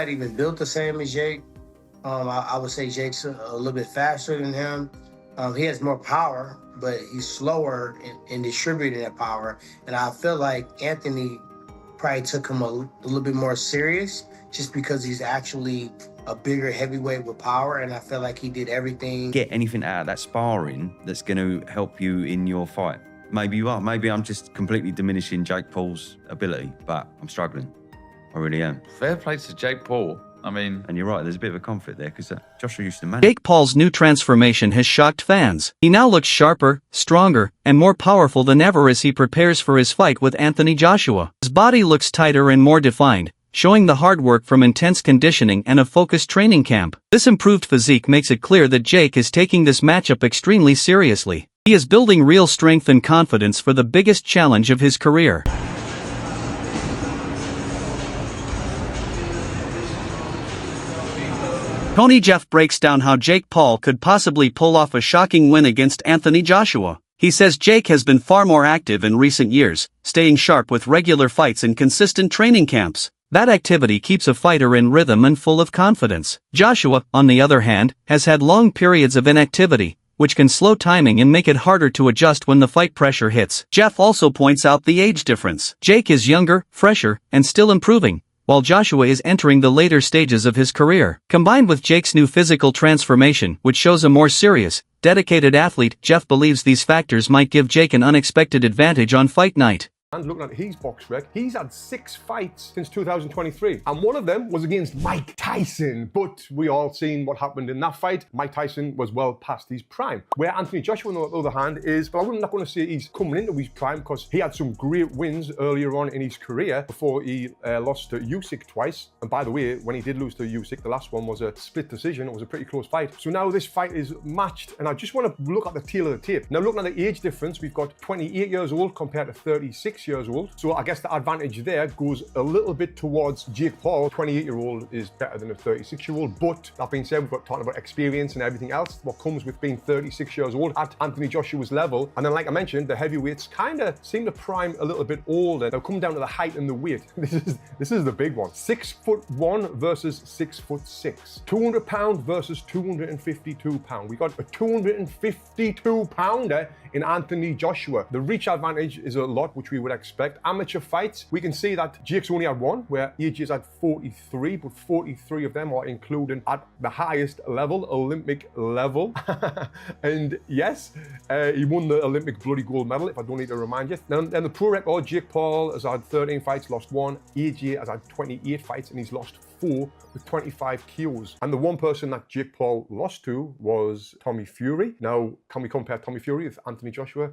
not even built the same as Jake. I would say Jake's a little bit faster than him. He has more power, but he's slower in distributing that power. And I feel like Anthony probably took him a little bit more serious just because he's actually a bigger heavyweight with power. And I feel like he did everything. Get anything out of that sparring that's going to help you in your fight. Maybe you are. Maybe I'm just completely diminishing Jake Paul's ability, but I'm struggling. I really am. Fair play to Jake Paul. I mean... And you're right, there's a bit of a conflict there because Joshua used to manage. Jake Paul's new transformation has shocked fans. He now looks sharper, stronger, and more powerful than ever as he prepares for his fight with Anthony Joshua. His body looks tighter and more defined, showing the hard work from intense conditioning and a focused training camp. This improved physique makes it clear that Jake is taking this matchup extremely seriously. He is building real strength and confidence for the biggest challenge of his career. Tony Jeff breaks down how Jake Paul could possibly pull off a shocking win against Anthony Joshua. He says Jake has been far more active in recent years, staying sharp with regular fights and consistent training camps. That activity keeps a fighter in rhythm and full of confidence. Joshua, on the other hand, has had long periods of inactivity, which can slow timing and make it harder to adjust when the fight pressure hits. Jeff also points out the age difference. Jake is younger, fresher, and still improving, while Joshua is entering the later stages of his career. Combined with Jake's new physical transformation, which shows a more serious, dedicated athlete, Jeff believes these factors might give Jake an unexpected advantage on fight night. And looking at his box rec, he's had 6 fights since 2023. And one of them was against Mike Tyson. But we all seen what happened in that fight. Mike Tyson was well past his prime. Where Anthony Joshua, on the other hand, is, but I'm not going to say he's coming into his prime because he had some great wins earlier on in his career before he lost to Usyk twice. And by the way, when he did lose to Usyk, the last one was a split decision. It was a pretty close fight. So now this fight is matched. And I just want to look at the tail of the tape. Now looking at the age difference, we've got 28 years old compared to 36 years old. So I guess the advantage there goes a little bit towards Jake Paul. 28-year-old is better than a 36-year-old. But that being said, we've got talking about experience and everything else, what comes with being 36 years old at Anthony Joshua's level. And then, like I mentioned, the heavyweights kind of seem to prime a little bit older. Now, come down to the height and the weight. This is the big one. 6'1" versus 6'6". 200 pound versus 252 pound. We got a 252 pounder in Anthony Joshua. The reach advantage is a lot, which we would expect. Amateur fights, we can see that Jake's only had one, where AJ's had 43, but 43 of them are included at the highest level, Olympic level. And yes, he won the Olympic bloody gold medal, if I don't need to remind you. Then the pro record, Jake Paul has had 13 fights, lost 1. AJ has had 28 fights and he's lost 4 with 25 KOs. And the one person that Jake Paul lost to was Tommy Fury. Now, can we compare Tommy Fury with Anthony Joshua?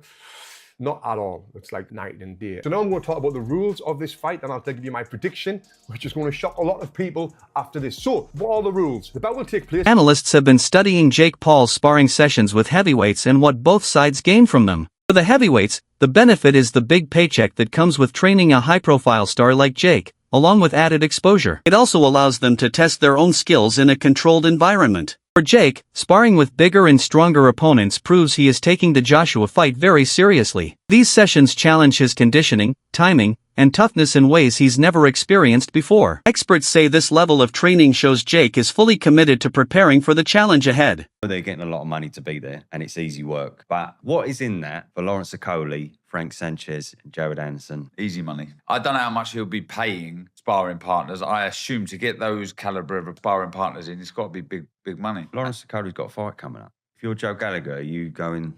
Not at all. It's like night and day. So now I'm going to talk about the rules of this fight, and I'll give you my prediction, which is going to shock a lot of people after this. So, what are the rules? The bout will take place... Analysts have been studying Jake Paul's sparring sessions with heavyweights and what both sides gain from them. For the heavyweights, the benefit is the big paycheck that comes with training a high-profile star like Jake, along with added exposure. It also allows them to test their own skills in a controlled environment. For Jake, sparring with bigger and stronger opponents proves he is taking the Joshua fight very seriously. These sessions challenge his conditioning, timing, and toughness in ways he's never experienced before. Experts say this level of training shows Jake is fully committed to preparing for the challenge ahead. They're getting a lot of money to be there, and it's easy work. But what is in that for Lawrence Okoli, Frank Sanchez, and Jared Anderson? Easy money. I don't know how much he'll be paying sparring partners. I assume to get those caliber of sparring partners in, it's got to be big money. Lawrence Okoli's got a fight coming up. If you're Joe Gallagher, you go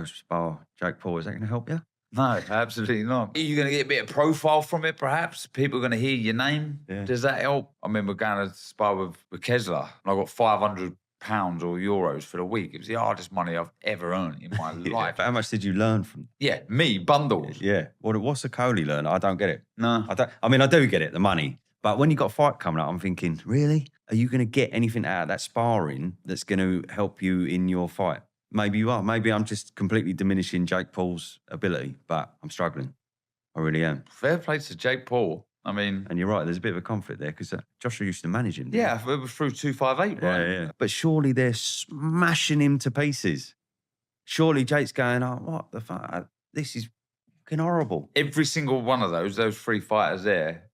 spar Jake Paul, is that going to help you? No, absolutely not. Are you going to get a bit of profile from it, perhaps? People are going to hear your name? Yeah. Does that help? I mean, we're going to spar with Kessler, and I got £500 or euros for the week. It was the hardest money I've ever earned in my life. But how much did you learn from? Yeah, me, bundles. Yeah. What's Okoli learn? I don't get it. No. I mean, I do get it, the money. But when you got a fight coming up, I'm thinking, really? Are you going to get anything out of that sparring that's going to help you in your fight? Maybe you are. Maybe I'm just completely diminishing Jake Paul's ability, but I'm struggling. I really am. Fair play to Jake Paul. I mean... And you're right, there's a bit of a conflict there because Joshua used to manage him. Yeah, it was through 258, right? Yeah. But surely they're smashing him to pieces. Surely Jake's going, oh, what the fuck? This is fucking horrible. Every single one of those 3 fighters there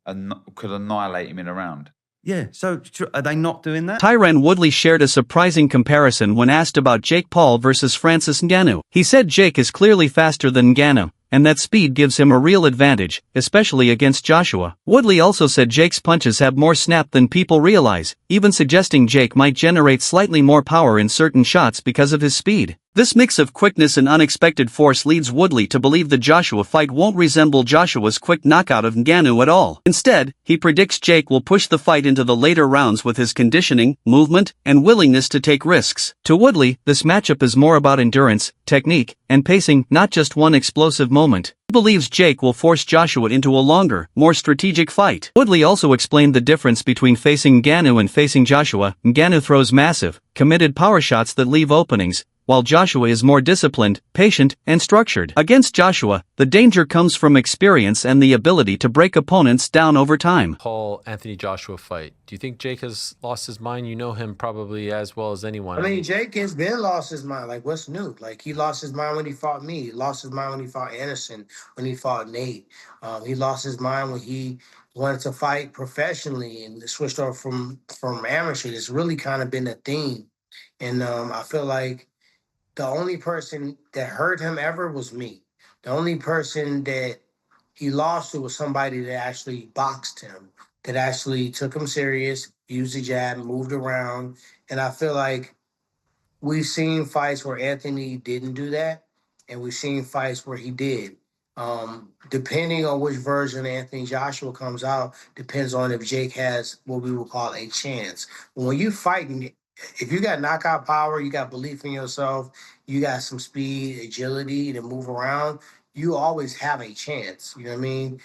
could annihilate him in a round. Yeah, so are they not doing that? Tyron Woodley shared a surprising comparison when asked about Jake Paul versus Francis Ngannou. He said Jake is clearly faster than Ngannou, and that speed gives him a real advantage, especially against Joshua. Woodley also said Jake's punches have more snap than people realize, even suggesting Jake might generate slightly more power in certain shots because of his speed. This mix of quickness and unexpected force leads Woodley to believe the Joshua fight won't resemble Joshua's quick knockout of Ngannou at all. Instead, he predicts Jake will push the fight into the later rounds with his conditioning, movement, and willingness to take risks. To Woodley, this matchup is more about endurance, technique, and pacing, not just one explosive moment. He believes Jake will force Joshua into a longer, more strategic fight. Woodley also explained the difference between facing Ngannou and facing Joshua. Ngannou throws massive, committed power shots that leave openings, while Joshua is more disciplined, patient, and structured. Against Joshua, the danger comes from experience and the ability to break opponents down over time. Paul-Anthony Joshua fight. Do you think Jake has lost his mind? You know him probably as well as anyone. I mean, Jake has been lost his mind. Like, what's new? Like, he lost his mind when he fought me. He lost his mind when he fought Anderson, when he fought Nate. He lost his mind when he wanted to fight professionally and switched over from amateur. It's really kind of been a theme. And I feel like the only person that hurt him ever was me. The only person that he lost to was somebody that actually boxed him, that actually took him serious, used the jab, moved around. And I feel like we've seen fights where Anthony didn't do that, and we've seen fights where he did. Depending on which version of Anthony Joshua comes out, depends on if Jake has what we would call a chance. When you fighting, if you got knockout power, you got belief in yourself, you got some speed, agility to move around, you always have a chance. You know what I mean?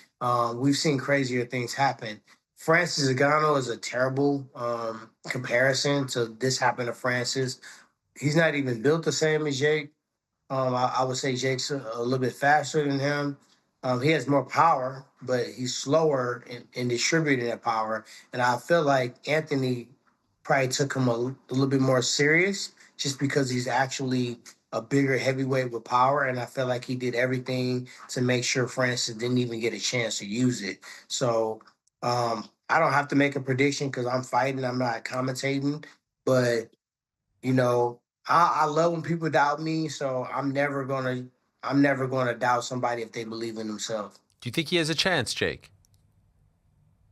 We've seen crazier things happen. Francis Ngannou is a terrible comparison to this happened to Francis. He's not even built the same as Jake. I would say Jake's a little bit faster than him. He has more power, but he's slower in distributing that power. And I feel like Anthony probably took him a little bit more serious just because he's actually a bigger heavyweight with power. And I feel like he did everything to make sure Francis didn't even get a chance to use it. So I don't have to make a prediction because I'm fighting. I'm not commentating. But, you know, I love when people doubt me. So I'm never gonna doubt somebody if they believe in themselves. Do you think he has a chance, Jake?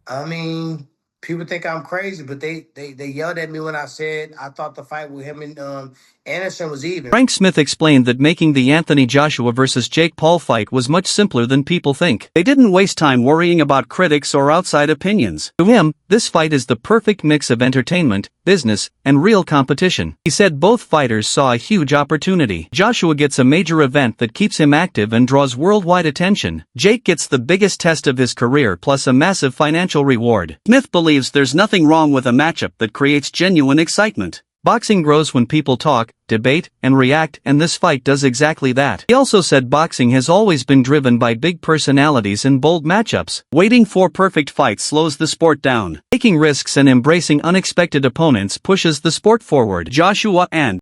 I mean, people think I'm crazy, but they yelled at me when I said I thought the fight with him and Anderson was even. Frank Smith explained that making the Anthony Joshua versus Jake Paul fight was much simpler than people think. They didn't waste time worrying about critics or outside opinions. To him, this fight is the perfect mix of entertainment, business, and real competition. He said both fighters saw a huge opportunity. Joshua gets a major event that keeps him active and draws worldwide attention. Jake gets the biggest test of his career plus a massive financial reward. Smith believes there's nothing wrong with a matchup that creates genuine excitement. Boxing grows when people talk, debate, and react, and this fight does exactly that. He also said boxing has always been driven by big personalities and bold matchups. Waiting for perfect fights slows the sport down. Taking risks and embracing unexpected opponents pushes the sport forward. Joshua and